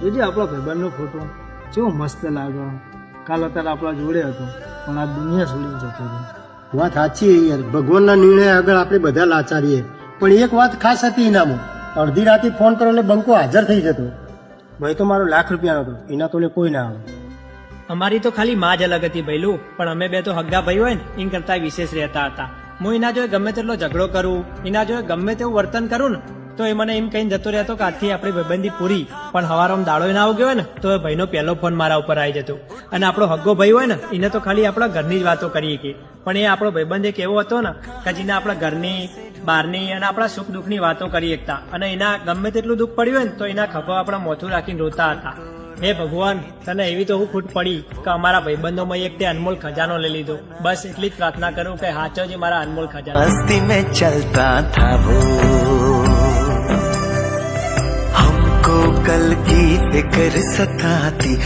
જોજે આપણો ભાઈબંધનો ફોટો કેવો મસ્ત લાગે. કાલ અત્યારે આપણા જોડે હતો પણ આ દુનિયા છોડીને જતો રહ્યો. વાત સાચી યાર, ભગવાનના નિર્ણય આગળ આપણે બધા લાચારીએ. પણ એક વાત ખાસ હતી એનામાં, અડધી રાતે ફોન કરો એટલે બંકો હાજર થઈ જતો. ભાઈ તો મારો ₹1,00,000 હતો, એના તોલે કોઈ ના આવે. અમારી તો ખાલી માં જ અલગ હતી ભઈલું, પણ અમે બે તો હગ્ગા ભાઈ હોય ને એમ કરતા વિશેષ રહેતા હતા. હું એના જોડે ગમે તેટલો ઝઘડો કરું, એના જોડે ગમે તેવું વર્તન કરું ને તો એ મને એમ કહીને જતો રહેતો કે આજથી આપણી ભાઈબંધી પૂરી. પણ હવારમાં દાડો ના આવી ગયો હોય ને તો એ ભાઈનો પહેલો ફોન મારા ઉપર આવી જતો. અને આપણો હગ્ગો ભાઈ હોય ને એને તો ખાલી આપણા ઘરની જ વાતો કરીએ કે, પણ એ આપણો ભાઈબંધ એક એવો હતો ને કે જેને આપણા ઘરની, બહારની અને આપણા સુખ દુઃખની વાતો કરી શકતા. અને એના ગમે તેટલું દુઃખ પડ્યું હોય ને તો એના ખભા આપણા મોથું રાખીને રોતા હતા. હે ભગવાન, તને એવી તો હું ખૂટ પડી કે અમારા ભાઈબંધોમાં એક તે અનમોલ ખજાનો લઈ લીધો. બસ એટલી જ પ્રાર્થના કરું કે હાચો જ મારા અનમોલ ખજાનો. मस्ती में चलता था वो, हमको कल की फिक्र सताती